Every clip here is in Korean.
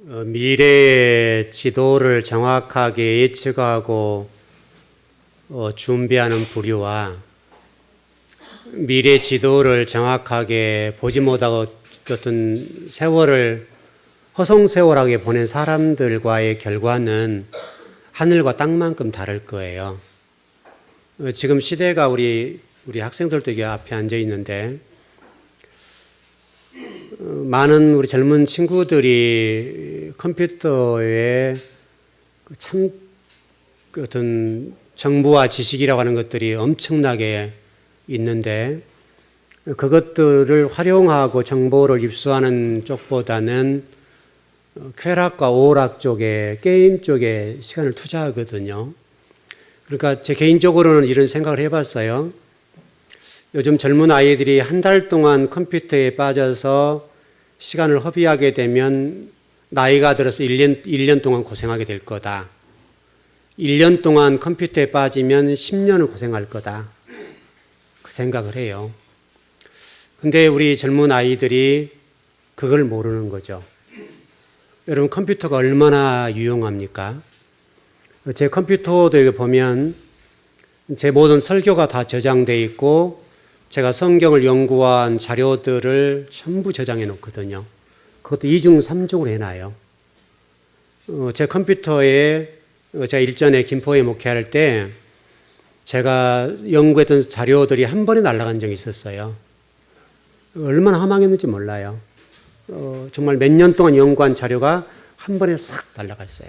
미래의 지도를 정확하게 예측하고 준비하는 부류와 미래 지도를 정확하게 보지 못하고 어떤 세월을 허송세월하게 보낸 사람들과의 결과는 하늘과 땅만큼 다를 거예요. 지금 시대가 우리 학생들도 여기 앞에 앉아 있는데 많은 우리 젊은 친구들이 컴퓨터에 참 어떤 정보와 지식이라고 하는 것들이 엄청나게 있는데 그것들을 활용하고 정보를 입수하는 쪽보다는 쾌락과 오락 쪽에 게임 쪽에 시간을 투자하거든요. 그러니까 제 개인적으로는 이런 생각을 해봤어요. 요즘 젊은 아이들이 한 달 동안 컴퓨터에 빠져서 시간을 허비하게 되면 나이가 들어서 1년 동안 고생하게 될 거다. 1년 동안 컴퓨터에 빠지면 10년은 고생할 거다. 그 생각을 해요. 근데 우리 젊은 아이들이 그걸 모르는 거죠. 여러분 컴퓨터가 얼마나 유용합니까? 제 컴퓨터도 여기 보면 제 모든 설교가 다 저장되어 있고 제가 성경을 연구한 자료들을 전부 저장해 놓거든요. 그것도 2중 3중으로 해놔요. 제 컴퓨터에 제가 일전에 김포에 목회할 때 제가 연구했던 자료들이 한 번에 날아간 적이 있었어요. 얼마나 허망했는지 몰라요. 정말 몇 년 동안 연구한 자료가 한 번에 싹 날아갔어요.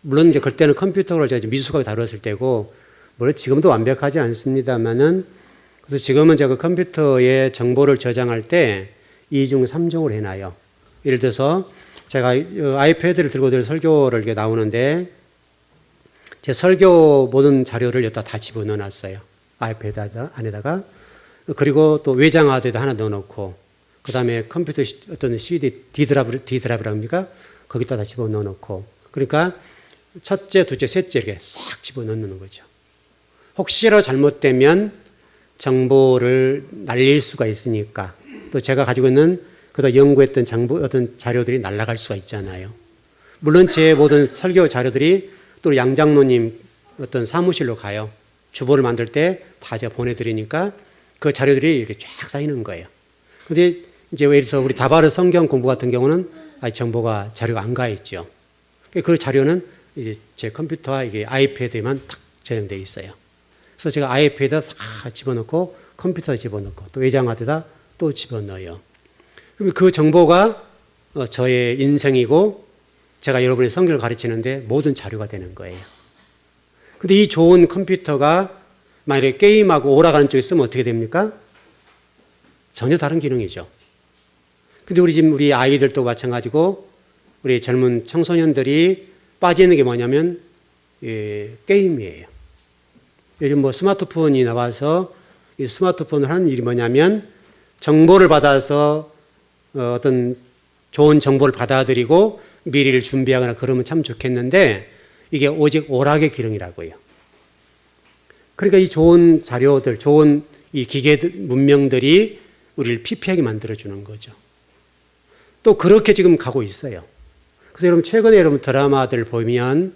물론 이제 그때는 컴퓨터를 제가 미숙하게 다뤘을 때고, 물론 지금도 완벽하지 않습니다만은, 그래서 지금은 제가 컴퓨터에 정보를 저장할 때 2중 3중으로 해놔요. 예를 들어서 제가 아이패드를 들고 설교를 이렇게 나오는데 제 설교 모든 자료를 여기다 다 집어넣어 놨어요. 아이패드 안에다가. 그리고 또 외장하드에다 하나 넣어놓고, 그 다음에 컴퓨터 어떤 CD, D드라이브라고 합니까? 거기다 다 집어넣어 놓고. 그러니까 첫째, 둘째, 셋째 이렇게 싹 집어넣는 거죠. 혹시라도 잘못되면 정보를 날릴 수가 있으니까, 또 제가 가지고 있는 그다 연구했던 정보, 어떤 자료들이 날아갈 수가 있잖아요. 물론 제 모든 설교 자료들이 또 양장로님 어떤 사무실로 가요. 주보를 만들 때 다 제가 보내드리니까 그 자료들이 이렇게 쫙 쌓이는 거예요. 근데 이제 예를 들어서 우리 다바르 성경 공부 같은 경우는 정보가 자료가 안 가 있죠. 그 자료는 이제 제 컴퓨터와 이게 아이패드에만 딱 저장되어 있어요. 그래서 제가 아이패드에다 다 집어넣고 컴퓨터에 집어넣고 또 외장하드에다 또 집어넣어요. 그럼 그 정보가 저의 인생이고 제가 여러분의 성경을 가르치는데 모든 자료가 되는 거예요. 근데 이 좋은 컴퓨터가 만약에 게임하고 오락하는 쪽에 쓰면 어떻게 됩니까? 전혀 다른 기능이죠. 근데 우리 아이들도 마찬가지고 우리 젊은 청소년들이 빠져 있는 게 뭐냐면 게임이에요. 요즘 뭐 스마트폰이 나와서 이 스마트폰을 하는 일이 뭐냐면 정보를 받아서 어떤 좋은 정보를 받아들이고 미래를 준비하거나 그러면 참 좋겠는데 이게 오직 오락의 기능이라고요. 그러니까 이 좋은 자료들, 좋은 이 기계 문명들이 우리를 피폐하게 만들어주는 거죠. 또 그렇게 지금 가고 있어요. 그래서 여러분 최근에 여러분 드라마들 보면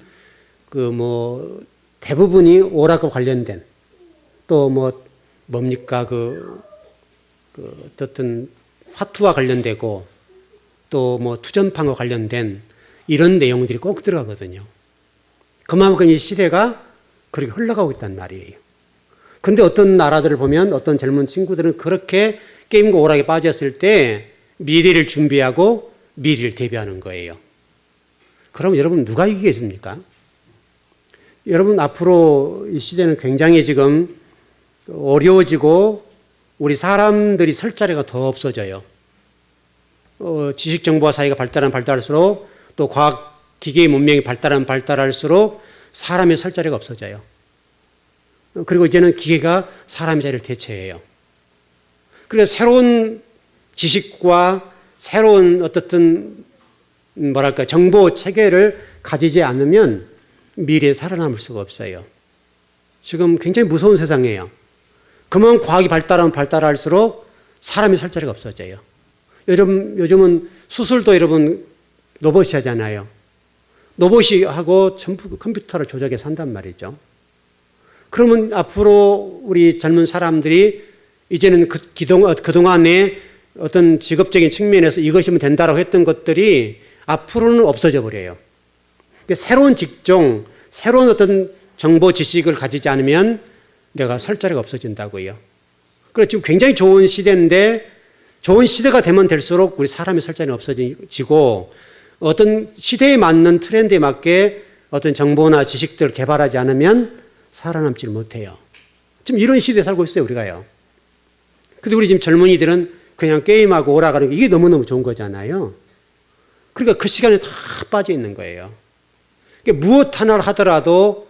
대부분이 오락과 관련된 또 뭡니까 어떤 화투와 관련되고 또 투전판과 관련된 이런 내용들이 꼭 들어가거든요. 그만큼 이 시대가 그렇게 흘러가고 있단 말이에요. 근데 어떤 나라들을 보면 어떤 젊은 친구들은 그렇게 게임과 오락에 빠졌을 때 미래를 준비하고 미래를 대비하는 거예요. 그럼 여러분 누가 이기겠습니까? 여러분 앞으로 이 시대는 굉장히 지금 어려워지고 우리 사람들이 설 자리가 더 없어져요. 지식정보화 사회가 발달할수록 또 과학 기계의 문명이 발달할수록 사람의 설 자리가 없어져요. 그리고 이제는 기계가 사람의 자리를 대체해요. 그래서 새로운 지식과 새로운 어떻든 정보 체계를 가지지 않으면 미래에 살아남을 수가 없어요. 지금 굉장히 무서운 세상이에요. 그만 과학이 발달할수록 사람이 살 자리가 없어져요. 요즘은 수술도 여러분 로봇이 하잖아요. 로봇이 하고 전부 컴퓨터를 조작해서 한단 말이죠. 그러면 앞으로 우리 젊은 사람들이 이제는 그동안에 어떤 직업적인 측면에서 이것이면 된다라고 했던 것들이 앞으로는 없어져 버려요. 그러니까 새로운 직종, 새로운 어떤 정보 지식을 가지지 않으면 내가 설 자리가 없어진다고요. 그래서 지금 굉장히 좋은 시대인데 좋은 시대가 되면 될수록 우리 사람의 설 자리는 없어지고 어떤 시대에 맞는 트렌드에 맞게 어떤 정보나 지식들을 개발하지 않으면 살아남지를 못해요. 지금 이런 시대에 살고 있어요, 우리가요. 근데 우리 지금 젊은이들은 그냥 게임하고 오락하는 게 이게 너무너무 좋은 거잖아요. 그러니까 그 시간에 다 빠져 있는 거예요. 그러니까 무엇 하나를 하더라도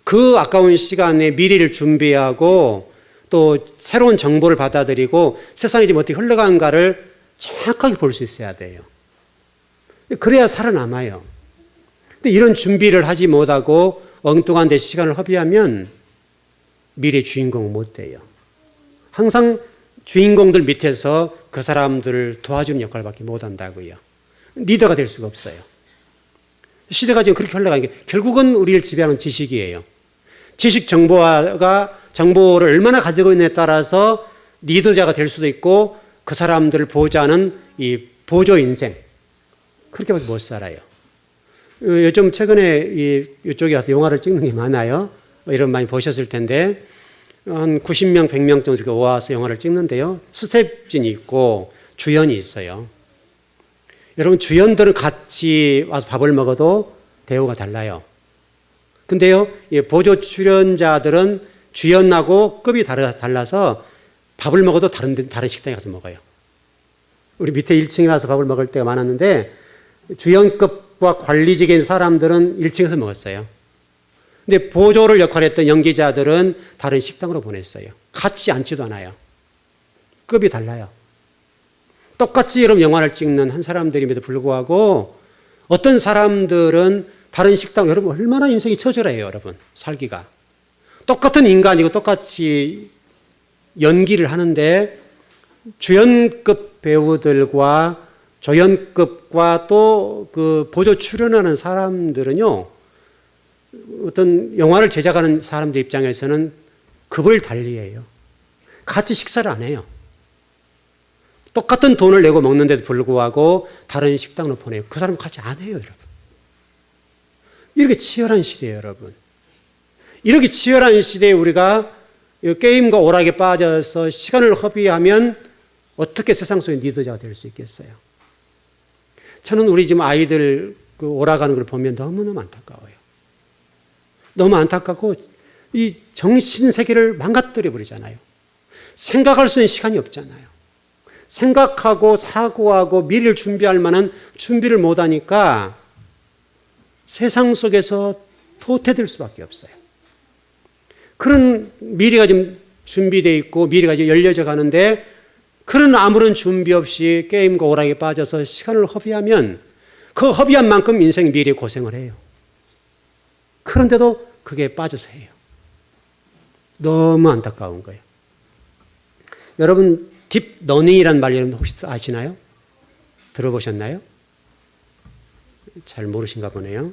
그 아까운 시간에 미래를 준비하고 또 새로운 정보를 받아들이고 세상이 지금 어떻게 흘러가는가를 정확하게 볼 수 있어야 돼요. 그래야 살아남아요. 근데 이런 준비를 하지 못하고 엉뚱한 데 시간을 허비하면 미래 주인공은 못 돼요. 항상 주인공들 밑에서 그 사람들을 도와주는 역할밖에 못 한다고요. 리더가 될 수가 없어요. 시대가 지금 그렇게 흘러가는 게 결국은 우리를 지배하는 지식이에요. 지식 정보를 얼마나 가지고 있느냐에 따라서 리더자가 될 수도 있고 그 사람들을 보호자는 이 보조 인생 그렇게밖에 못 살아요. 요즘 최근에 이쪽에 와서 영화를 찍는 게 많아요. 이런 많이 보셨을 텐데 한 90명, 100명 정도 이렇게 와서 영화를 찍는데요. 스텝진이 있고 주연이 있어요. 여러분 주연들은 같이 와서 밥을 먹어도 대우가 달라요. 근데요, 보조 출연자들은 주연하고 급이 달라서 밥을 먹어도 다른 식당에 가서 먹어요. 우리 밑에 1층에 가서 밥을 먹을 때가 많았는데 주연급과 관리직인 사람들은 1층에서 먹었어요. 근데 보조를 역할했던 연기자들은 다른 식당으로 보냈어요. 같이 앉지도 않아요. 급이 달라요. 똑같이 여러분 영화를 찍는 한 사람들임에도 불구하고 어떤 사람들은 다른 식당, 여러분 얼마나 인생이 처절해요, 여러분. 살기가. 똑같은 인간이고 똑같이 연기를 하는데 주연급 배우들과 조연급과 또 그 보조 출연하는 사람들은요, 어떤 영화를 제작하는 사람들 입장에서는 급을 달리해요. 같이 식사를 안 해요. 똑같은 돈을 내고 먹는데도 불구하고 다른 식당으로 보내요. 그 사람은 같이 안 해요, 여러분. 이렇게 치열한 시대예요, 여러분. 이렇게 치열한 시대에 우리가 게임과 오락에 빠져서 시간을 허비하면 어떻게 세상 속의 리더자가 될 수 있겠어요? 저는 우리 지금 아이들 그 오락하는 걸 보면 너무너무 안타까워요. 너무 안타깝고 이 정신세계를 망가뜨려 버리잖아요. 생각할 수 있는 시간이 없잖아요. 생각하고 사고하고 미래를 준비할 만한 준비를 못하니까 세상 속에서 도태될 수밖에 없어요. 그런 미래가 지금 준비되어 있고 미래가 이제 열려져 가는데 그런 아무런 준비 없이 게임과 오락에 빠져서 시간을 허비하면 그 허비한 만큼 인생 미래에 고생을 해요. 그런데도 그게 빠져서 해요. 너무 안타까운 거예요. 여러분 딥러닝이라는 말 여러분 혹시 아시나요? 들어보셨나요? 잘 모르신가 보네요.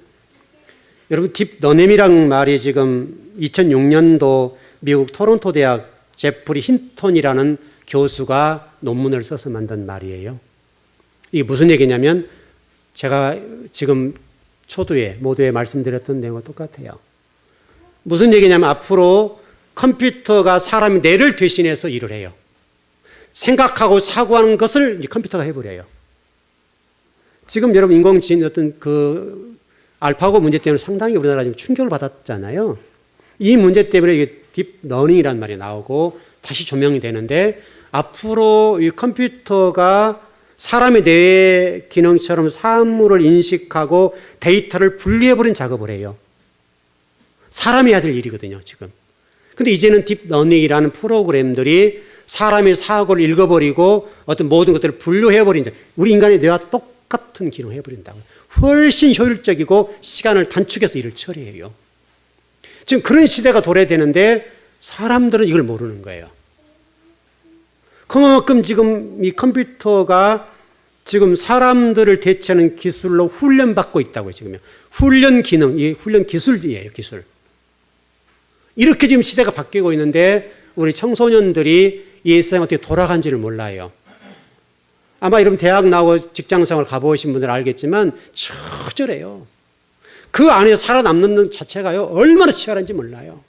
여러분 딥러닝이라는 말이 지금 2006년도 미국 토론토 대학 제프리 힌턴이라는 교수가 논문을 써서 만든 말이에요. 이게 무슨 얘기냐면 제가 지금 초두에 모두에 말씀드렸던 내용과 똑같아요. 무슨 얘기냐면 앞으로 컴퓨터가 사람의 뇌를 대신해서 일을 해요. 생각하고 사고하는 것을 컴퓨터가 해버려요. 지금 여러분 인공지능 어떤 그 알파고 문제 때문에 상당히 우리나라 지금 충격을 받았잖아요. 이 문제 때문에 이게 딥러닝이라는 말이 나오고 다시 조명이 되는데 앞으로 이 컴퓨터가 사람의 뇌 기능처럼 사물을 인식하고 데이터를 분리해버린 작업을 해요. 사람이 해야 될 일이거든요, 지금. 근데 이제는 딥러닝이라는 프로그램들이 사람의 사고를 읽어버리고 어떤 모든 것들을 분류해버린다. 우리 인간의 뇌와 똑같은 기능을 해버린다고. 훨씬 효율적이고 시간을 단축해서 일을 처리해요. 지금 그런 시대가 도래되는데 사람들은 이걸 모르는 거예요. 그만큼 지금 이 컴퓨터가 지금 사람들을 대체하는 기술로 훈련받고 있다고요, 지금요. 훈련 기능, 이 훈련 기술이에요, 기술. 이렇게 지금 시대가 바뀌고 있는데 우리 청소년들이 이 세상에 어떻게 돌아간지를 몰라요. 아마 여러분 대학 나오고 직장생활 가보신 분들 알겠지만 처절해요. 그 안에 살아남는 자체가요, 얼마나 치열한지 몰라요.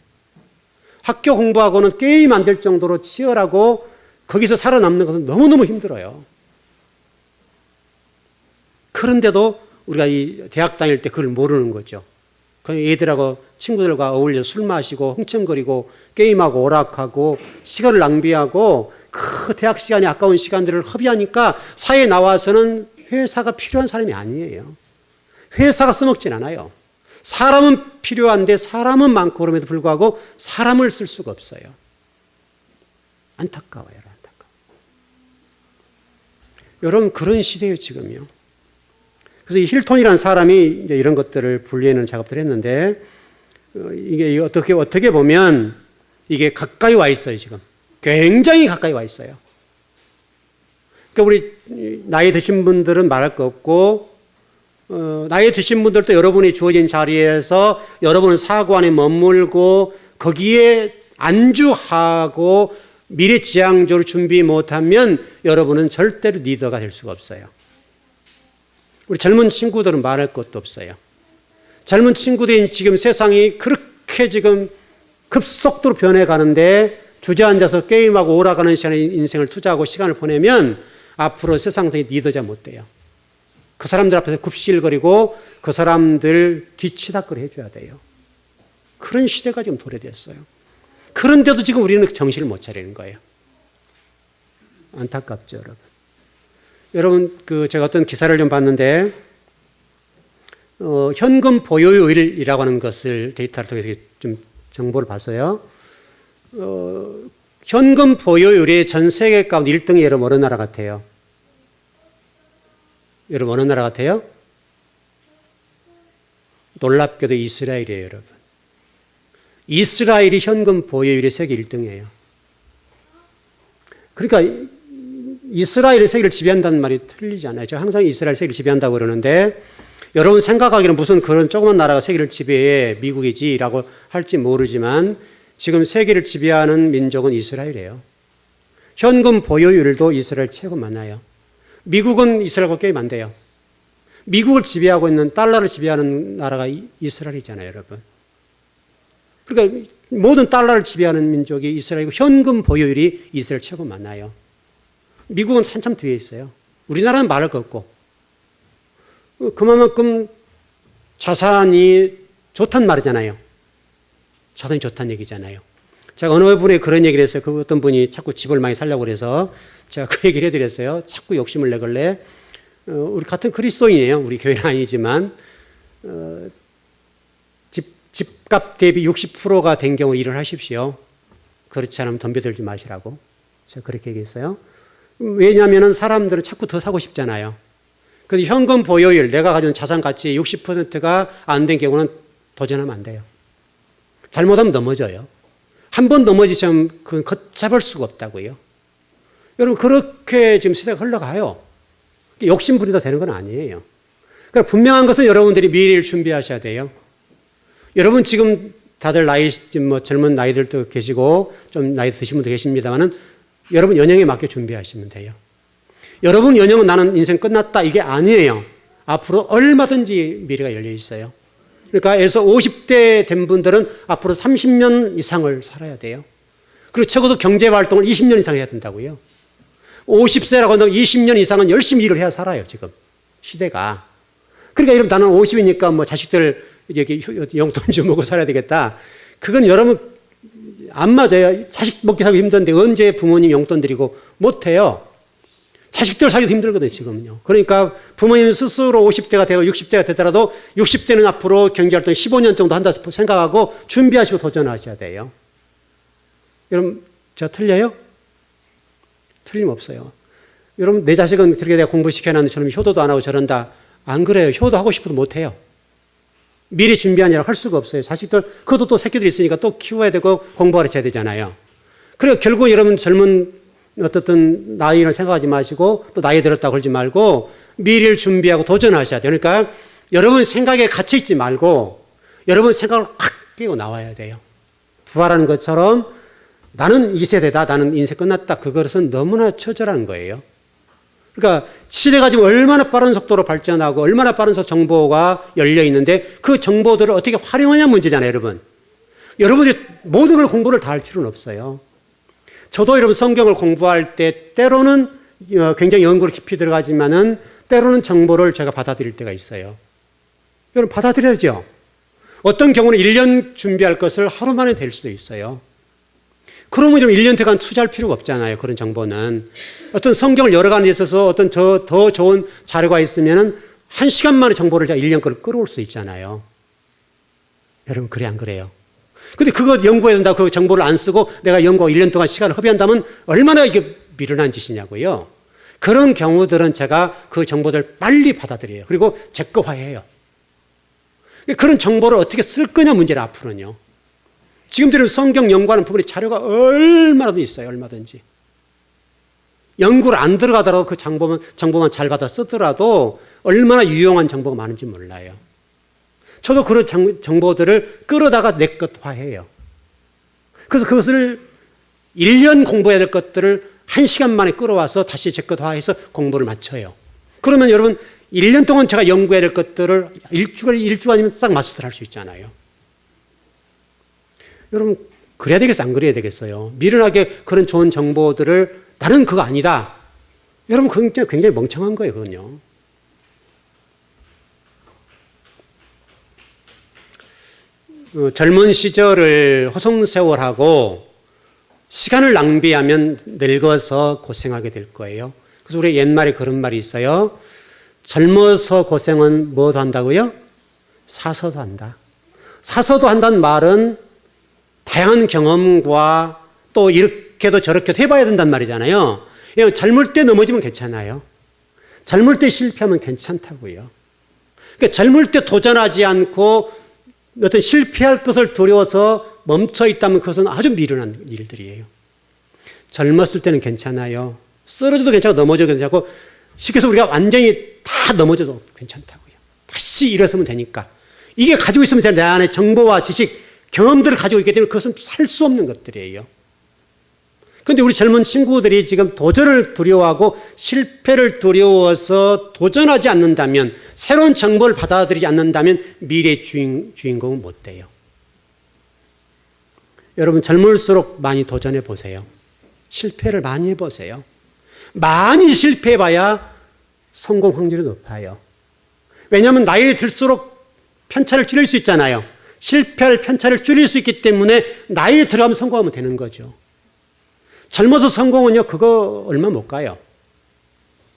학교 공부하고는 게임 안 될 정도로 치열하고 거기서 살아남는 것은 너무너무 힘들어요. 그런데도 우리가 이 대학 다닐 때 그걸 모르는 거죠. 그냥 애들하고 친구들과 어울려 술 마시고 흥청거리고 게임하고 오락하고 시간을 낭비하고 그 대학 시간이 아까운 시간들을 허비하니까 사회에 나와서는 회사가 필요한 사람이 아니에요. 회사가 써먹진 않아요. 사람은 필요한데 사람은 많고 그럼에도 불구하고 사람을 쓸 수가 없어요. 안타까워요. 안타까워. 여러분 그런 시대예요 지금요. 그래서 이 힐톤이라는 사람이 이제 이런 것들을 분리해내는 작업들을 했는데 이게 어떻게 보면 이게 가까이 와 있어요 지금. 굉장히 가까이 와 있어요. 그러니까 우리 나이 드신 분들은 말할 거 없고 나이 드신 분들도 여러분이 주어진 자리에서 여러분은 사고 안에 머물고 거기에 안주하고 미래지향적으로 준비 못하면 여러분은 절대로 리더가 될 수가 없어요. 우리 젊은 친구들은 말할 것도 없어요. 젊은 친구들이 지금 세상이 그렇게 지금 급속도로 변해가는데 주저앉아서 게임하고 오락가는 시간에 인생을 투자하고 시간을 보내면 앞으로 세상의 리더자 못 돼요. 그 사람들 앞에서 굽실거리고 그 사람들 뒤치다거리 해줘야 돼요. 그런 시대가 지금 도래됐어요. 그런데도 지금 우리는 정신을 못 차리는 거예요. 안타깝죠, 여러분. 여러분, 제가 어떤 기사를 좀 봤는데, 현금 보유율이라고 하는 것을 데이터를 통해서 좀 정보를 봤어요. 현금 보유율이 전 세계 가운데 1등이 여러분 어느 나라 같아요? 여러분 어느 나라 같아요? 놀랍게도 이스라엘이에요, 여러분. 이스라엘이 현금 보유율이 세계 1등이에요. 그러니까 이스라엘이 세계를 지배한다는 말이 틀리지 않아요. 제가 항상 이스라엘 세계를 지배한다고 그러는데 여러분 생각하기는 무슨 그런 조그만 나라가 세계를 지배해 미국이지라고 할지 모르지만 지금 세계를 지배하는 민족은 이스라엘이에요. 현금 보유율도 이스라엘 최고 많아요. 미국은 이스라엘과 게임 안 돼요. 미국을 지배하고 있는 달러를 지배하는 나라가 이스라엘이잖아요, 여러분. 그러니까 모든 달러를 지배하는 민족이 이스라엘이고 현금 보유율이 이스라엘 최고 많아요. 미국은 한참 뒤에 있어요. 우리나라는 말할 거 없고. 그만큼 자산이 좋단 말이잖아요. 자산이 좋다는 얘기잖아요. 제가 어느 분에 그런 얘기를 했어요. 그 어떤 분이 자꾸 집을 많이 살려고 그래서 제가 그 얘기를 해드렸어요. 자꾸 욕심을 내걸래. 우리 같은 그리스도인이에요. 우리 교회는 아니지만 집값 대비 60%가 된 경우 일을 하십시오. 그렇지 않으면 덤벼들지 마시라고 제가 그렇게 얘기했어요. 왜냐하면 사람들은 자꾸 더 사고 싶잖아요. 그런데 현금 보유율, 내가 가진 자산 가치의 60%가 안 된 경우는 도전하면 안 돼요. 잘못하면 넘어져요. 한 번 넘어지시면 그건 걷잡을 수가 없다고요. 여러분 그렇게 지금 세상이 흘러가요. 욕심 부리다 되는 건 아니에요. 그러니까 분명한 것은 여러분들이 미래를 준비하셔야 돼요. 여러분 지금 다들 젊은 나이들도 계시고 좀 나이 드신 분도 계십니다만은 여러분 연령에 맞게 준비하시면 돼요. 여러분 연령은 나는 인생 끝났다 이게 아니에요. 앞으로 얼마든지 미래가 열려 있어요. 그러니까 그래서 50대 된 분들은 앞으로 30년 이상을 살아야 돼요. 그리고 적어도 경제활동을 20년 이상 해야 된다고요. 50세라고 하면 20년 이상은 열심히 일을 해야 살아요, 지금. 시대가. 그러니까 여러분 나는 50이니까 뭐 자식들 이제 용돈 좀 먹고 살아야 되겠다. 그건 여러분 안 맞아요. 자식 먹기 살기 힘든데 언제 부모님 용돈 드리고 못해요. 자식들 살기도 힘들거든요, 지금요. 그러니까 부모님 스스로 50대가 되고 60대가 되더라도 60대는 앞으로 경제활동 15년 정도 한다 생각하고 준비하시고 도전하셔야 돼요. 여러분, 제가 틀려요? 틀림없어요. 여러분, 내 자식은 저렇게 내가 공부시켜놨는데 저는 효도도 안 하고 저런다. 안 그래요. 효도하고 싶어도 못해요. 미리 준비하느라 할 수가 없어요. 자식들, 그것도 또 새끼들 있으니까 또 키워야 되고 공부하러 해야 되잖아요. 그래서 결국 여러분 젊은 어떻든 나이를 생각하지 마시고 또 나이 들었다고 그러지 말고 미래를 준비하고 도전하셔야 돼요. 그러니까 여러분 생각에 갇혀 있지 말고 여러분 생각을 확 끼고 나와야 돼요. 부활하는 것처럼 나는 이 세대다. 나는 인생 끝났다. 그것은 너무나 처절한 거예요. 그러니까 시대가 지금 얼마나 빠른 속도로 발전하고 얼마나 빠른 정보가 열려 있는데 그 정보들을 어떻게 활용하냐 문제잖아요, 여러분. 여러분이 모든 걸 공부를 다 할 필요는 없어요. 저도 여러분 성경을 공부할 때 때로는 굉장히 연구를 깊이 들어가지만은 때로는 정보를 제가 받아들일 때가 있어요. 여러분 받아들여야죠. 어떤 경우는 1년 준비할 것을 하루 만에 될 수도 있어요. 그러면 좀 1년 동안 투자할 필요가 없잖아요. 그런 정보는. 어떤 성경을 여러 가지에 있어서 어떤 더 좋은 자료가 있으면은 1시간 만에 정보를 1년 걸 끌어올 수 있잖아요. 여러분 그래 안 그래요? 근데 그거 연구해야 된다. 그 정보를 안 쓰고 내가 연구하고 1년 동안 시간을 허비한다면 얼마나 이게 미련한 짓이냐고요. 그런 경우들은 제가 그 정보들 빨리 받아들여요. 그리고 제 거화해요. 그런 정보를 어떻게 쓸 거냐 문제를 앞으로는요. 지금들은 성경 연구하는 부분에 자료가 얼마나 있어요. 얼마든지. 연구를 안 들어가더라도 그 정보만 잘 받아 쓰더라도 얼마나 유용한 정보가 많은지 몰라요. 저도 그런 정보들을 끌어다가 내 것화해요. 그래서 그것을 1년 공부해야 될 것들을 1시간 만에 끌어와서 다시 제 것화해서 공부를 마쳐요. 그러면 여러분 1년 동안 제가 연구해야 될 것들을 일주간이면 싹 마스터를 할 수 있잖아요. 여러분 그래야 되겠어요? 안 그래야 되겠어요? 미련하게 그런 좋은 정보들을 나는 그거 아니다. 여러분 굉장히 멍청한 거예요. 그건요. 젊은 시절을 허송세월하고 시간을 낭비하면 늙어서 고생하게 될 거예요. 그래서 우리 옛말에 그런 말이 있어요. 젊어서 고생은 뭐도 한다고요? 사서도 한다. 사서도 한다는 말은 다양한 경험과 또 이렇게도 저렇게도 해봐야 된단 말이잖아요. 젊을 때 넘어지면 괜찮아요. 젊을 때 실패하면 괜찮다고요. 그러니까 젊을 때 도전하지 않고 어떤 실패할 것을 두려워서 멈춰 있다면 그것은 아주 미련한 일들이에요. 젊었을 때는 괜찮아요. 쓰러져도 괜찮고 넘어져도 괜찮고 쉽게 해서 우리가 완전히 다 넘어져도 괜찮다고요. 다시 일어서면 되니까. 이게 가지고 있으면 내 안에 정보와 지식, 경험들을 가지고 있기 때문에 그것은 살 수 없는 것들이에요. 그런데 우리 젊은 친구들이 지금 도전을 두려워하고 실패를 두려워서 도전하지 않는다면, 새로운 정보를 받아들이지 않는다면 미래의 주인공은 못 돼요. 여러분 젊을수록 많이 도전해 보세요. 실패를 많이 해보세요. 많이 실패해봐야 성공 확률이 높아요. 왜냐하면 나이 들수록 편차를 줄일 수 있잖아요. 실패할 편차를 줄일 수 있기 때문에 나이에 들어가면 성공하면 되는 거죠. 젊어서 성공은요, 그거 얼마 못 가요.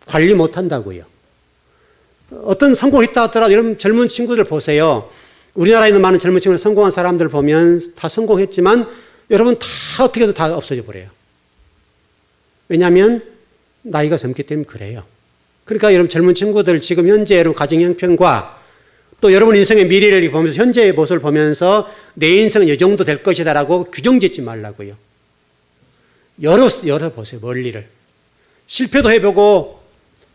관리 못 한다고요. 어떤 성공했다 하더라도 여러분 젊은 친구들 보세요. 우리나라에 있는 많은 젊은 친구들 성공한 사람들 보면 다 성공했지만 여러분 다 어떻게 해도 다 없어져 버려요. 왜냐하면 나이가 젊기 때문에 그래요. 그러니까 여러분 젊은 친구들 지금 현재 여러분 가정 형편과 또 여러분 인생의 미래를 보면서 현재의 모습을 보면서 내 인생은 이 정도 될 것이다라고 규정 짓지 말라고요. 열어보세요. 멀리를. 실패도 해보고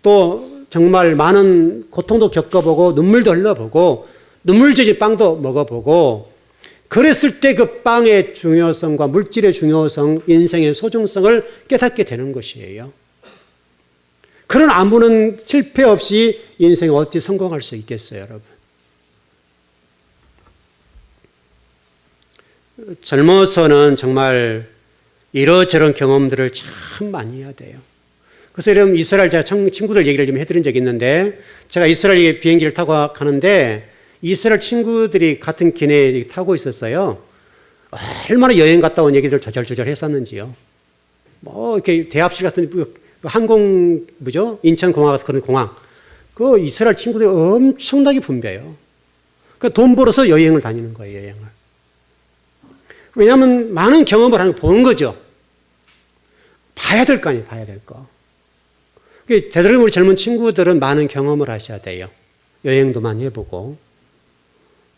또 정말 많은 고통도 겪어보고 눈물도 흘려보고 눈물 젖은 빵도 먹어보고 그랬을 때 그 빵의 중요성과 물질의 중요성, 인생의 소중성을 깨닫게 되는 것이에요. 그런 아무런 실패 없이 인생에 어찌 성공할 수 있겠어요, 여러분? 젊어서는 정말 이러저런 경험들을 참 많이 해야 돼요. 그래서 여러분 이스라엘 제가 친구들 얘기를 좀 해드린 적이 있는데 제가 이스라엘 비행기를 타고 가는데 이스라엘 친구들이 같은 기내에 타고 있었어요. 얼마나 여행 갔다 온 얘기들 조절조절 했었는지요. 뭐 이렇게 대합실 같은 항공 뭐죠? 인천공항 같은 그런 공항. 그 이스라엘 친구들이 엄청나게 분배요. 그 돈 벌어서 여행을 다니는 거예요, 여행을. 왜냐하면 많은 경험을 하는 거 보는 거죠. 봐야 될 거 아니에요, 봐야 될 거. 되도록이면 우리 젊은 친구들은 많은 경험을 하셔야 돼요. 여행도 많이 해보고.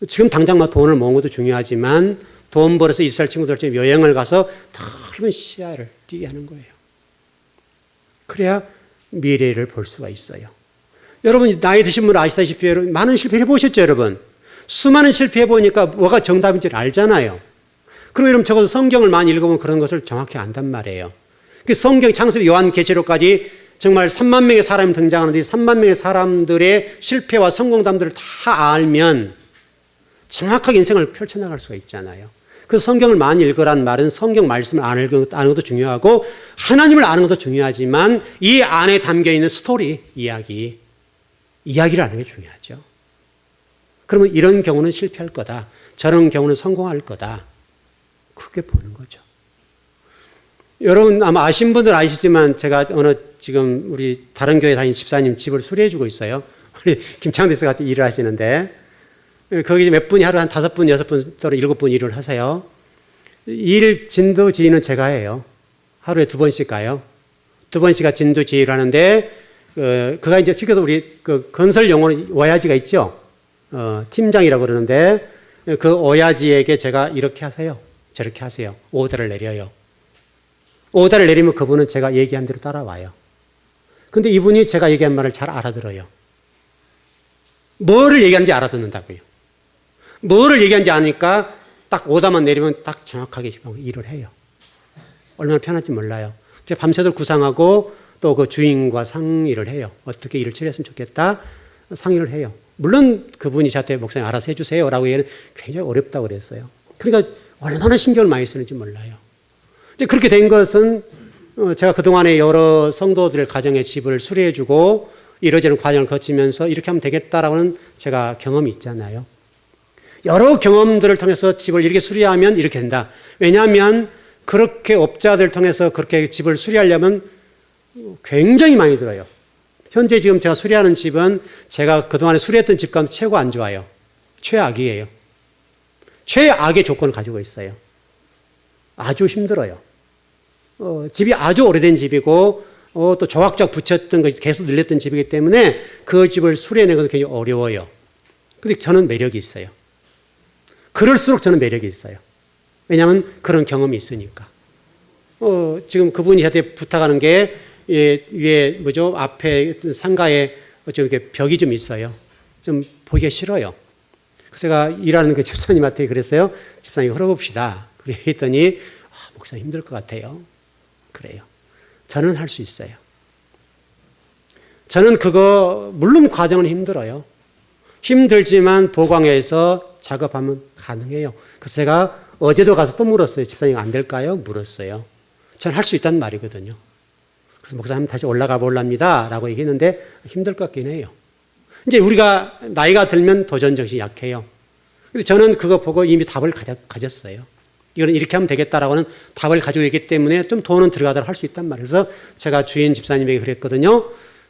지금 당장 막 돈을 모으는 것도 중요하지만 돈 벌어서 이스라엘 친구들처럼 여행을 가서 넓은 시야를 뛰게 하는 거예요. 그래야 미래를 볼 수가 있어요. 여러분 나이 드신 분 아시다시피 많은 실패해 보셨죠, 여러분? 수많은 실패해 보니까 뭐가 정답인지를 알잖아요. 그리고 여러분 적어도 성경을 많이 읽어보면 그런 것을 정확히 안단 말이에요. 그 성경 창세기 요한계시록까지 정말 3만 명의 사람이 등장하는데 3만 명의 사람들의 실패와 성공담들을 다 알면 정확하게 인생을 펼쳐나갈 수가 있잖아요. 그 성경을 많이 읽으란 말은 성경 말씀을 아는 것도 중요하고 하나님을 아는 것도 중요하지만 이 안에 담겨있는 스토리, 이야기를 아는 게 중요하죠. 그러면 이런 경우는 실패할 거다. 저런 경우는 성공할 거다. 그게 보는 거죠. 여러분 아마 아신 분들 아시지만 제가 지금 우리 다른 교회 다니는 집사님 집을 수리해 주고 있어요. 우리 김창대에서 같이 일을 하시는데 거기 몇 분이 하루 한 5분, 6분 또는 7분 일을 하세요. 일 진도 지휘는 제가 해요. 하루에 2번씩 가요. 2번씩 진도 지휘를 하는데 그가 이제 시켜서 우리 그 건설 용어는 오야지가 있죠. 팀장이라고 그러는데 그 오야지에게 제가 이렇게 하세요. 저렇게 하세요. 오더를 내려요. 오더를 내리면 그분은 제가 얘기한 대로 따라와요. 근데 이분이 제가 얘기한 말을 잘 알아들어요. 뭐를 얘기하는지 알아듣는다고요. 뭐를 얘기하는지 아니까 딱 오다만 내리면 딱 정확하게 일을 해요. 얼마나 편한지 몰라요. 제가 밤새도록 구상하고 또 그 주인과 상의를 해요. 어떻게 일을 처리했으면 좋겠다 상의를 해요. 물론 그분이 저한테 목사님 알아서 해주세요 라고 얘기하는 굉장히 어렵다고 그랬어요. 그러니까 얼마나 신경을 많이 쓰는지 몰라요. 근데 그렇게 된 것은 제가 그동안에 여러 성도들 가정의 집을 수리해주고 이러저런 과정을 거치면서 이렇게 하면 되겠다라고는 제가 경험이 있잖아요. 여러 경험들을 통해서 집을 이렇게 수리하면 이렇게 된다. 왜냐하면 그렇게 업자들 통해서 그렇게 집을 수리하려면 굉장히 많이 들어요. 현재 지금 제가 수리하는 집은 제가 그동안에 수리했던 집 가운데 최고 안 좋아요. 최악이에요. 최악의 조건을 가지고 있어요. 아주 힘들어요. 집이 아주 오래된 집이고 또 조각조각 붙였던 거 계속 늘렸던 집이기 때문에 그 집을 수리해내는 것도 굉장히 어려워요. 근데 저는 매력이 있어요. 그럴수록 저는 매력이 있어요. 왜냐하면 그런 경험이 있으니까. 지금 그분이 저한테 부탁하는 게 위에 앞에 상가에 좀 이렇게 벽이 좀 있어요. 좀 보기가 싫어요. 그래서 제가 일하는 그 집사님한테 그랬어요. 집사님 걸어봅시다. 그랬더니 목사님 힘들 것 같아요. 그래요. 저는 할 수 있어요. 저는 물론 과정은 힘들어요. 힘들지만 보광에서 작업하면 가능해요. 그래서 제가 어제도 가서 또 물었어요. 집사님 안 될까요? 물었어요. 저는 할 수 있다는 말이거든요. 그래서 목사님 다시 올라가 볼랍니다. 라고 얘기했는데 힘들 것 같긴 해요. 이제 우리가 나이가 들면 도전정신이 약해요. 근데 저는 그거 보고 이미 답을 가졌어요. 이거는 이렇게 하면 되겠다라고는 답을 가지고 있기 때문에 좀 돈은 들어가도록 할 수 있단 말이에요. 그래서 제가 주인 집사님에게 그랬거든요.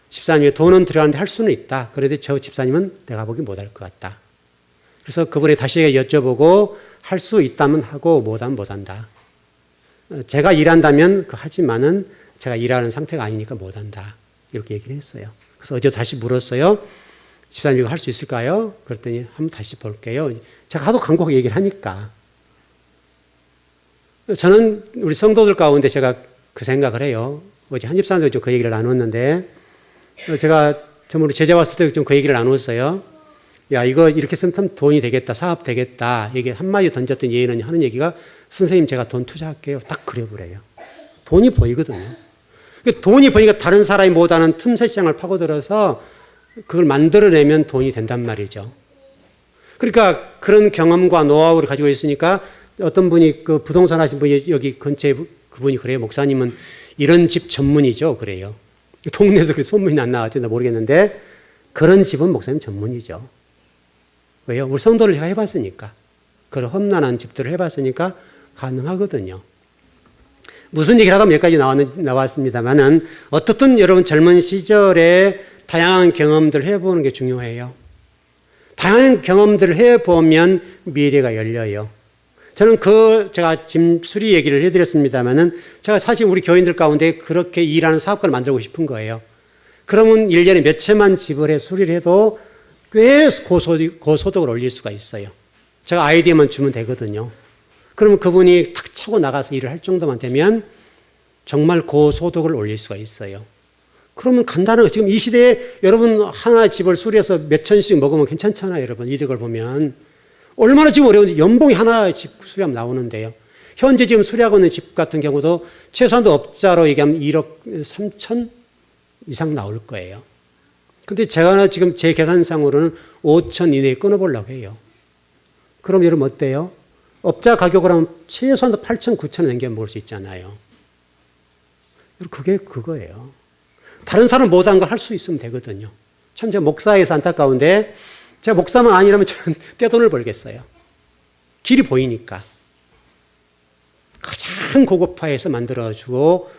집사님이 돈은 들어가는데 할 수는 있다. 그런데 저 집사님은 내가 보기 못할 것 같다. 그래서 그분에 다시 여쭤보고 할 수 있다면 하고 못하면 못한다. 제가 일한다면 하지만은 제가 일하는 상태가 아니니까 못한다. 이렇게 얘기를 했어요. 그래서 어제 다시 물었어요. 집사님 이거 할 수 있을까요? 그랬더니 한번 다시 볼게요. 제가 하도 간곡하게 얘기를 하니까. 저는 우리 성도들 가운데 제가 그 생각을 해요. 어제 한 집사님도 좀 그 얘기를 나눴는데 제가 우리 제자 왔을 때 좀 그 얘기를 나눴어요. 야, 이거 이렇게 쓰면 참 돈이 되겠다. 사업 되겠다. 이게 한마디 던졌던 예는 하는 얘기가 선생님 제가 돈 투자할게요. 딱 그래버려요. 돈이 보이거든요. 돈이 보니까 다른 사람이 못하는 틈새 시장을 파고들어서 그걸 만들어내면 돈이 된단 말이죠. 그러니까 그런 경험과 노하우를 가지고 있으니까 어떤 분이 그 부동산 하신 분이 여기 근처에 그분이 그래요. 목사님은 이런 집 전문이죠. 그래요. 동네에서 그 소문이 안 나왔지 모르겠는데 그런 집은 목사님 전문이죠. 왜요? 우리 성도를 제가 해봤으니까. 그런 험난한 집들을 해봤으니까 가능하거든요. 무슨 얘기를 하다 여기까지 나왔습니다만은 어떻든 여러분 젊은 시절에 다양한 경험들을 해보는 게 중요해요. 다양한 경험들을 해보면 미래가 열려요. 저는 제가 짐 수리 얘기를 해드렸습니다만은 제가 사실 우리 교인들 가운데 그렇게 일하는 사업가를 만들고 싶은 거예요. 그러면 1년에 몇 채만 집을 수리를 해도 꽤 고소득을 올릴 수가 있어요. 제가 아이디어만 주면 되거든요. 그러면 그분이 탁 차고 나가서 일을 할 정도만 되면 정말 고소득을 올릴 수가 있어요. 그러면 간단하게 지금 이 시대에 여러분 하나 집을 수리해서 몇 천씩 먹으면 괜찮잖아요. 여러분 이득을 보면. 얼마나 지금 어려운지 연봉이 하나 집 수리하면 나오는데요. 현재 지금 수리하고 있는 집 같은 경우도 최소한도 업자로 얘기하면 1억 3천 이상 나올 거예요. 근데 제가 지금 제 계산상으로는 5천 이내에 끊어보려고 해요. 그럼 여러분 어때요? 업자 가격으로 하면 최소한도 8천, 9천 넘겨 먹을 수 있잖아요. 그게 그거예요. 다른 사람 못한 걸 할 수 있으면 되거든요. 참 제가 목사에서 안타까운데 제가 목사만 아니라면 저는 떼돈을 벌겠어요. 길이 보이니까. 가장 고급화해서 만들어주고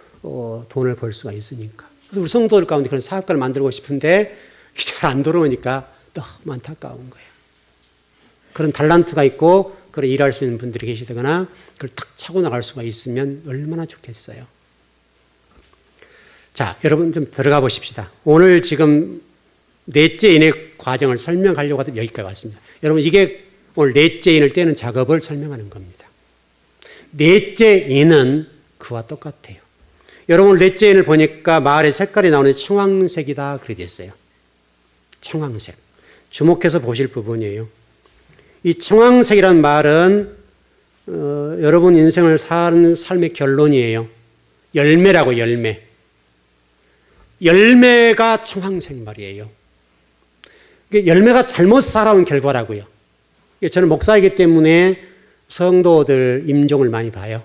돈을 벌 수가 있으니까. 그래서 우리 성도들 가운데 그런 사업가를 만들고 싶은데 잘 안 들어오니까 너무 안타까운 거예요. 그런 달란트가 있고 그런 일할 수 있는 분들이 계시거나 그걸 탁 차고 나갈 수가 있으면 얼마나 좋겠어요. 자, 여러분 좀 들어가 보십시다. 오늘 지금 넷째 인의 과정을 설명하려고 하던 여기까지 왔습니다. 여러분 이게 오늘 넷째 인을 떼는 작업을 설명하는 겁니다. 넷째 인은 그와 똑같아요. 여러분 넷째 인을 보니까 말의 색깔이 나오는 청황색이다 그렇게 됐어요. 청황색. 주목해서 보실 부분이에요. 이 청황색이라는 말은 여러분 인생을 사는 삶의 결론이에요. 열매라고 열매. 열매가 청황색 말이에요. 열매가 잘못 살아온 결과라고요. 저는 목사이기 때문에 성도들 임종을 많이 봐요.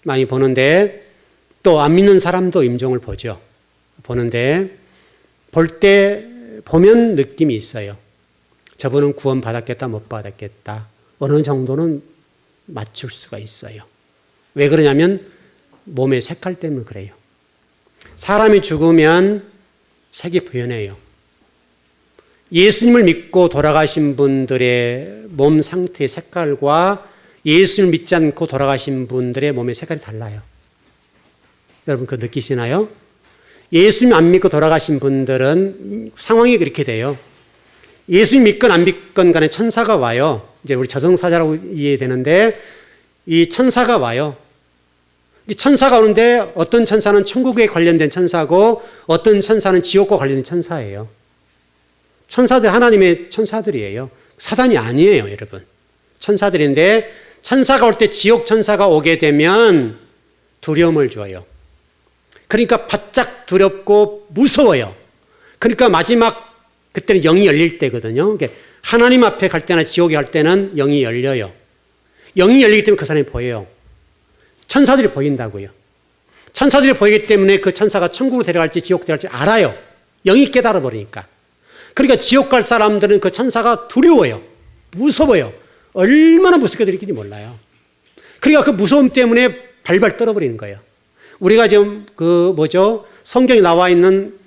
많이 보는데 또 안 믿는 사람도 임종을 보죠. 보는데 볼 때 보면 느낌이 있어요. 저분은 구원 받았겠다 못 받았겠다. 어느 정도는 맞출 수가 있어요. 왜 그러냐면 몸의 색깔 때문에 그래요. 사람이 죽으면 색이 변해요. 예수님을 믿고 돌아가신 분들의 몸 상태의 색깔과 예수님을 믿지 않고 돌아가신 분들의 몸의 색깔이 달라요. 여러분 그거 느끼시나요? 예수님 안 믿고 돌아가신 분들은 상황이 그렇게 돼요. 예수님 믿건 안 믿건 간에 천사가 와요. 이제 우리 저승사자라고 이해되는데 이 천사가 와요. 이 천사가 오는데 어떤 천사는 천국에 관련된 천사고 어떤 천사는 지옥과 관련된 천사예요. 천사들 하나님의 천사들이에요. 사단이 아니에요, 여러분. 천사들인데 천사가 올 때 지옥 천사가 오게 되면 두려움을 줘요. 그러니까 바짝 두렵고 무서워요. 그러니까 마지막 그때는 영이 열릴 때거든요. 하나님 앞에 갈 때나 지옥에 갈 때는 영이 열려요. 영이 열리기 때문에 그 사람이 보여요. 천사들이 보인다고요. 천사들이 보이기 때문에 그 천사가 천국으로 데려갈지 지옥 데려갈지 알아요. 영이 깨달아 버리니까. 그러니까 지옥 갈 사람들은 그 천사가 두려워요. 무서워요. 얼마나 무섭게 들릴지 몰라요. 그러니까 그 무서움 때문에 발발 떨어버리는 거예요. 우리가 지금 성경에 나와 있는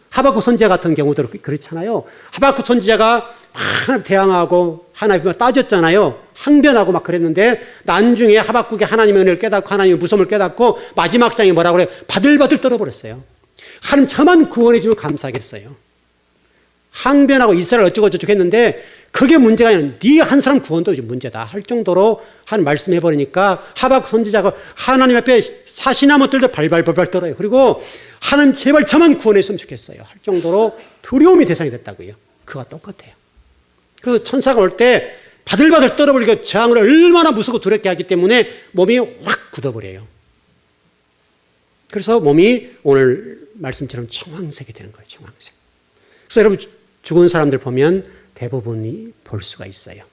하박국 선지자 같은 경우도 그렇잖아요. 하박국 선지자가 하나님 대항하고 하나님과 따졌잖아요. 항변하고 막 그랬는데 나중에 하박국이 하나님의 은혜를 깨닫고 하나님의 무서움을 깨닫고 마지막 장에 뭐라고 그래요? 바들바들 떨어버렸어요. 하나님 저만 구원해 주면 감사하겠어요. 항변하고 이스라엘 어쩌고 저쩌고 했는데 그게 문제가 아니라 네 한 사람 구원도 문제다 할 정도로 하나님 말씀해버리니까 하박국 선지자가 하나님 앞에 사시나무들도 발발발발 떨어요. 그리고 하나님 제발 저만 구원했으면 좋겠어요 할 정도로 두려움이 대상이 됐다고요. 그와 똑같아요. 그 천사가 올 때 바들바들 떨어버리고 저항을 얼마나 무섭고 두렵게 하기 때문에 몸이 확 굳어버려요. 그래서 몸이 오늘 말씀처럼 청황색이 되는 거예요. 청황색. 그래서 여러분 죽은 사람들 보면 대부분이 볼 수가 있어요.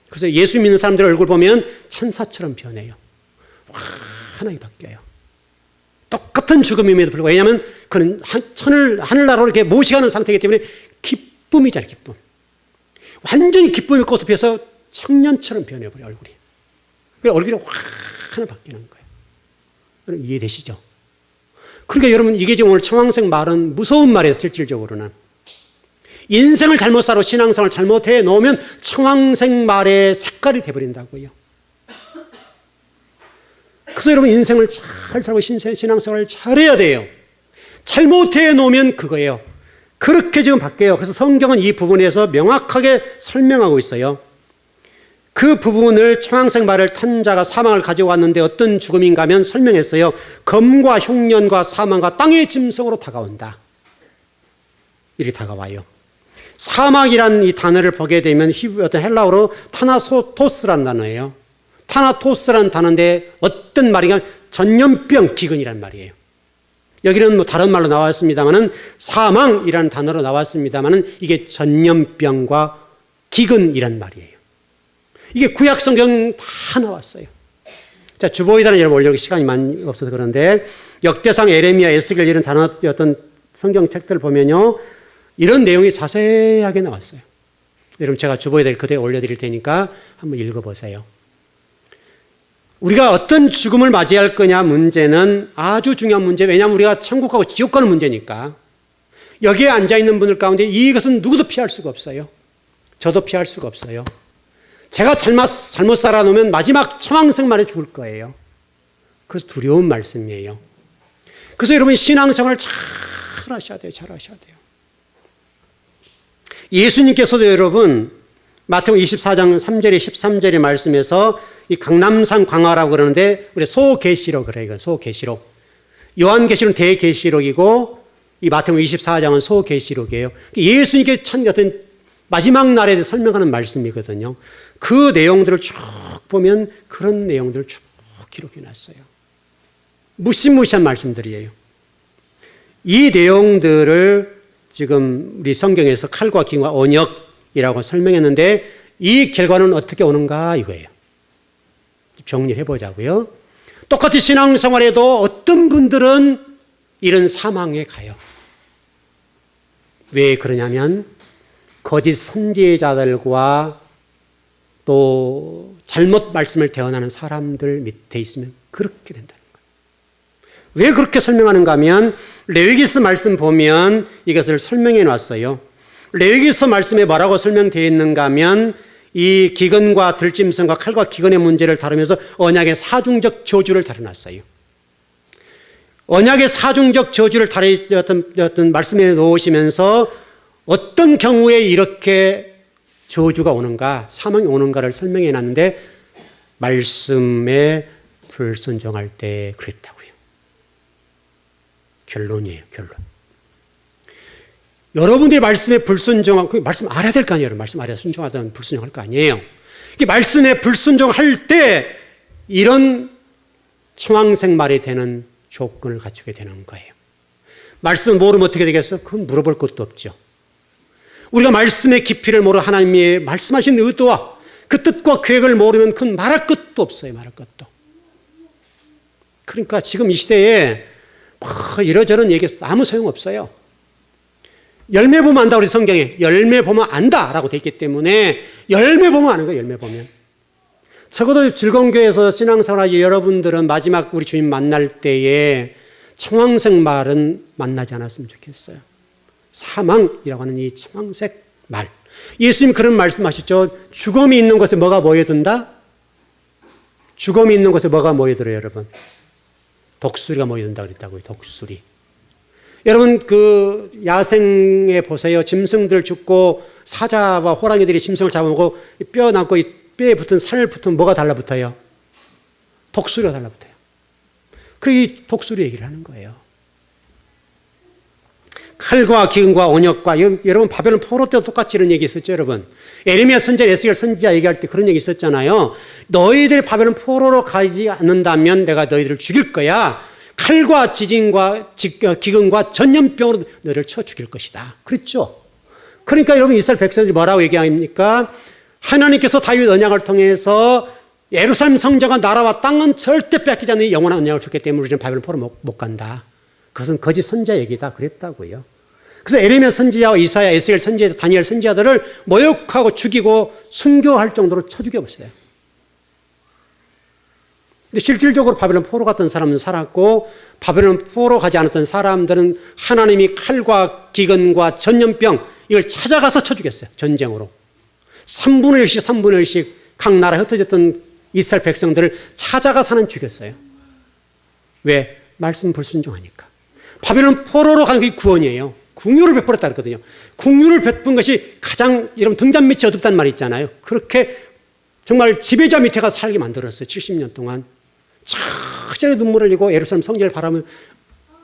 그래서 예수 믿는 사람들 얼굴 보면 천사처럼 변해요. 환하게 바뀌어요. 똑같은 죽음임에도 불구하고 왜냐하면 그는 하늘나라로 이렇게 모시가는 상태이기 때문에 기쁨이잖아요. 기쁨. 완전히 기쁨의 꽃을 피워서 청년처럼 변해버려요. 얼굴이. 그래서 얼굴이 환하게 바뀌는 거예요. 여러분 이해되시죠? 그러니까 여러분 이게 지금 오늘 청황색 말은 무서운 말이에요. 실질적으로는. 인생을 잘못 살고 신앙생활을 잘못해 놓으면 청황색 말의 색깔이 돼버린다고요. 그래서 여러분 인생을 잘 살고 신앙생활을 잘해야 돼요. 잘못해 놓으면 그거예요. 그렇게 지금 바뀌어요. 그래서 성경은 이 부분에서 명확하게 설명하고 있어요. 그 부분을 청황색 말을 탄 자가 사망을 가져왔는데 어떤 죽음인가 하면 설명했어요. 검과 흉년과 사망과 땅의 짐승으로 다가온다. 이렇게 다가와요. 사막이라는 이 단어를 보게 되면 어떤 헬라어로 타나토스라는 단어예요. 타나토스라는 단어인데 어떤 말이냐? 전염병, 기근이란 말이에요. 여기는 뭐 다른 말로 나왔습니다만은 사망이라는 단어로 나왔습니다만은 이게 전염병과 기근이란 말이에요. 이게 구약 성경 다 나왔어요. 자, 주보에다는 여러분 올려놓을 시간이 많이 없어서 그런데 역대상, 에레미야, 에스겔 이런 단어 어떤 성경 책들을 보면요. 이런 내용이 자세하게 나왔어요. 여러분 제가 주보에다 그대로 올려드릴 테니까 한번 읽어보세요. 우리가 어떤 죽음을 맞이할 거냐 문제는 아주 중요한 문제. 왜냐하면 우리가 천국 가고 지옥 가는 문제니까. 여기에 앉아있는 분들 가운데 이것은 누구도 피할 수가 없어요. 저도 피할 수가 없어요. 제가 잘못 살아놓으면 마지막 처망생만에 죽을 거예요. 그래서 두려운 말씀이에요. 그래서 여러분 신앙생활을 잘 하셔야 돼요. 잘 하셔야 돼요. 예수님께서도 여러분 마태복음 24장 3절에 13절의 말씀에서 이 강남산 광화라고 그러는데 우리 소계시록 그래요. 이건 소계시록. 요한계시록은 대계시록이고 이 마태복음 24장은 소계시록이에요. 예수님께 참 어떤 마지막 날에 대해 설명하는 말씀이거든요. 그 내용들을 쭉 보면 그런 내용들을 쭉 기록해 놨어요. 무시무시한 말씀들이에요. 이 내용들을 지금 우리 성경에서 칼과 기근과 언역이라고 설명했는데 이 결과는 어떻게 오는가 이거예요. 정리를 해보자고요. 똑같이 신앙생활에도 어떤 분들은 이런 사망에 가요. 왜 그러냐면 거짓 선지자들과 또 잘못 말씀을 대언하는 사람들 밑에 있으면 그렇게 된다는 거예요. 왜 그렇게 설명하는가 하면 레위기서 말씀 보면 이것을 설명해 놨어요. 레위기서 말씀에 뭐라고 설명되어 있는가 하면 이 기근과 들짐승과 칼과 기근의 문제를 다루면서 언약의 사중적 저주를 다뤄놨어요. 언약의 사중적 저주를 어떤 말씀에 놓으시면서 어떤 경우에 이렇게 저주가 오는가, 사망이 오는가를 설명해 놨는데 말씀에 불순종할 때 그랬다고요. 결론이에요, 결론. 여러분들이 말씀에 불순종하고, 그 말씀 알아야 될 거 아니에요. 말씀 알아야 순종하든 불순종할 거 아니에요. 이 말씀에 불순종할 때 이런 청황색 말이 되는 조건을 갖추게 되는 거예요. 말씀 모르면 어떻게 되겠어요? 그건 물어볼 것도 없죠. 우리가 말씀의 깊이를 모르고 하나님이 말씀하신 의도와 그 뜻과 계획을 모르면 그건 말할 것도 없어요. 말할 것도. 그러니까 지금 이 시대에 이러저런 얘기 아무 소용없어요. 열매 보면 안다 우리 성경에. 열매 보면 안다라고 돼 있기 때문에 열매 보면 아는 거예요. 열매 보면. 적어도 즐거운 교회에서 신앙생활하지 여러분들은 마지막 우리 주님 만날 때에 청황색 말은 만나지 않았으면 좋겠어요. 사망이라고 하는 이 청황색 말. 예수님 그런 말씀하셨죠. 죽음이 있는 곳에 뭐가 모여든다? 죽음이 있는 곳에 뭐가 모여들어요, 여러분? 독수리가 모여든다 그랬다고요. 독수리. 여러분 그 야생에 보세요. 짐승들 죽고 사자와 호랑이들이 짐승을 잡아먹고 뼈 남고 이 뼈에 붙은 살 붙으면 뭐가 달라붙어요? 독수리가 달라붙어요. 그래서 이 독수리 얘기를 하는 거예요. 칼과 기근과 온역과 여러분 바벨론 포로 때도 똑같이 이런 얘기 있었죠, 여러분. 에레미야 선지자, 에스겔 선지자 얘기할 때 그런 얘기 있었잖아요. 너희들이 바벨론 포로로 가지 않는다면 내가 너희들을 죽일 거야. 칼과 지진과 기근과 전염병으로 너를 쳐 죽일 것이다. 그랬죠. 그러니까 여러분 이스라엘 백성들이 뭐라고 얘기합니까? 하나님께서 다윗 언약을 통해서 예루살렘 성전과 나라와 땅은 절대 뺏기지 않는 영원한 언약을 줬기 때문에 우리는 바벨론 포로 못 간다. 그것은 거짓 선지자 얘기다 그랬다고요. 그래서 에레미야 선지자와 이사야, 에스겔 선지자, 다니엘 선지자들을 모욕하고 죽이고 순교할 정도로 쳐 죽여버렸어요. 근데 실질적으로 바벨론 포로 갔던 사람은 살았고 바벨론 포로 가지 않았던 사람들은 하나님이 칼과 기근과 전염병 이걸 찾아가서 쳐 죽였어요. 전쟁으로. 3분의 1씩 3분의 1씩 각 나라에 흩어졌던 이스라엘 백성들을 찾아가서 하나님 죽였어요. 왜? 말씀 불순종하니까. 바벨론 포로로 간 게 구원이에요. 궁유를 베풀었다 그랬거든요. 궁유를 베푼 것이 가장 여러분 등잔 밑이 어둡다는 말이 있잖아요. 그렇게 정말 지배자 밑에 가서 살게 만들었어요. 70년 동안. 처절히 눈물을 흘리고 예루살렘 성전을 바라보면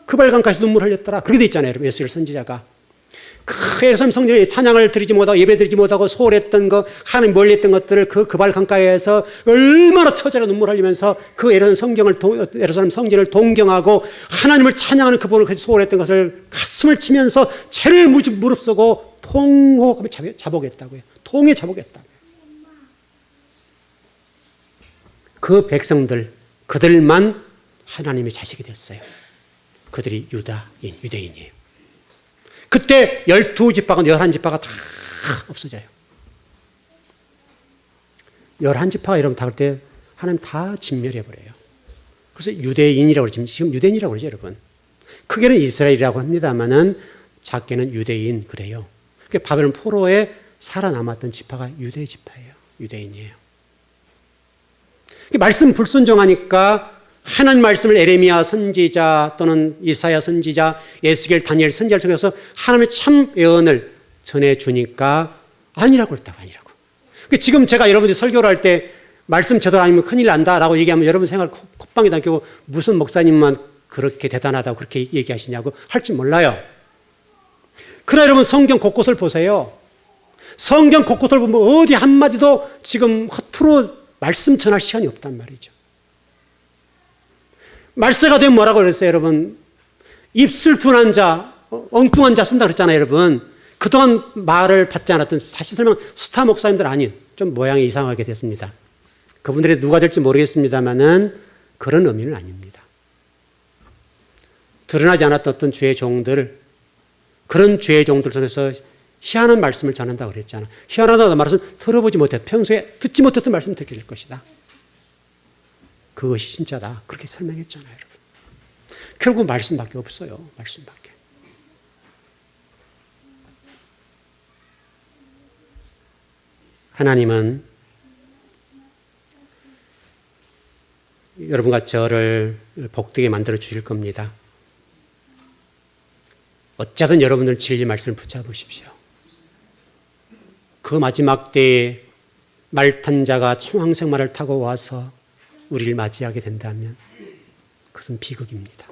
그발강까지 눈물 흘렸더라. 그렇게 돼 있잖아요. 여러분, 에스겔 선지자가. 그 예루살렘 성전에 찬양을 드리지 못하고 예배 드리지 못하고 소홀했던 거, 하나님 멀리 했던 것들을 그발 강가에서 얼마나 처절한 눈물 흘리면서 그 예루살렘 성전을 동경하고 하나님을 찬양하는 그 부분을 소홀했던 것을 가슴을 치면서 죄를 무릅쓰고 통곡하며 자복했다고요. 통에 자복했다고요. 그 백성들, 그들만 하나님의 자식이 됐어요. 그들이 유대인이에요. 그때 12지파가 11지파가 다 없어져요. 11지파가 여러분 다 그때 하나님 다 진멸해버려요. 그래서 유대인이라고 그러죠. 지금 유대인이라고 그러죠, 여러분. 크게는 이스라엘이라고 합니다만은 작게는 유대인 그래요. 바벨론 포로에 살아남았던 지파가 유대 지파예요. 유대인이에요. 말씀 불순종하니까 하나님 말씀을 에레미야 선지자 또는 이사야 선지자, 에스겔, 다니엘 선지자를 통해서 하나님의 참 예언을 전해주니까 아니라고 그랬다고. 아니라고. 지금 제가 여러분들이 설교를 할 때 말씀 제대로 아니면 큰일 난다라고 얘기하면 여러분 생각을 콧방에 담기고 무슨 목사님만 그렇게 대단하다고 그렇게 얘기하시냐고 할지 몰라요. 그러나 여러분 성경 곳곳을 보세요. 성경 곳곳을 보면 어디 한마디도 지금 허투루 말씀 전할 시간이 없단 말이죠. 말세가 되면 뭐라고 그랬어요, 여러분? 입술 둔한 자, 엉뚱한 자 쓴다 그랬잖아요, 여러분. 그동안 말을 받지 않았던 사실 설명 스타 목사님들 아닌 좀 모양이 이상하게 됐습니다. 그분들이 누가 될지 모르겠습니다만은 그런 의미는 아닙니다. 드러나지 않았던 어떤 죄의 종들, 그런 죄의 종들 통해서 희한한 말씀을 전한다고 그랬잖아. 희한하다는 말은 들어보지 못했던, 평소에 듣지 못했던 말씀을 듣게 될 것이다. 그것이 진짜다. 그렇게 설명했잖아요, 여러분. 결국 말씀밖에 없어요. 말씀밖에. 하나님은 여러분과 저를 복되게 만들어 주실 겁니다. 어쩌든 여러분들 진리 말씀을 붙잡으십시오. 그 마지막 때에 말탄 자가 청황생마를 타고 와서 우리를 맞이하게 된다면 그것은 비극입니다.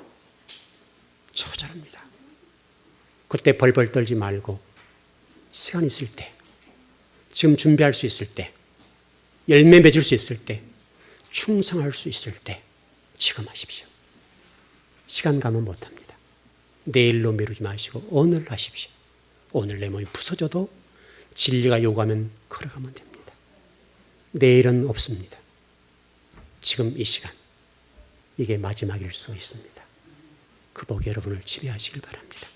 처절합니다. 그때 벌벌 떨지 말고 시간 있을 때, 지금 준비할 수 있을 때, 열매 맺을 수 있을 때, 충성할 수 있을 때 지금 하십시오. 시간 가면 못합니다. 내일로 미루지 마시고 오늘 하십시오. 오늘 내 몸이 부서져도 진리가 요구하면 걸어가면 됩니다. 내일은 없습니다. 지금 이 시간, 이게 마지막일 수 있습니다. 그 복이 여러분을 지배하시길 바랍니다.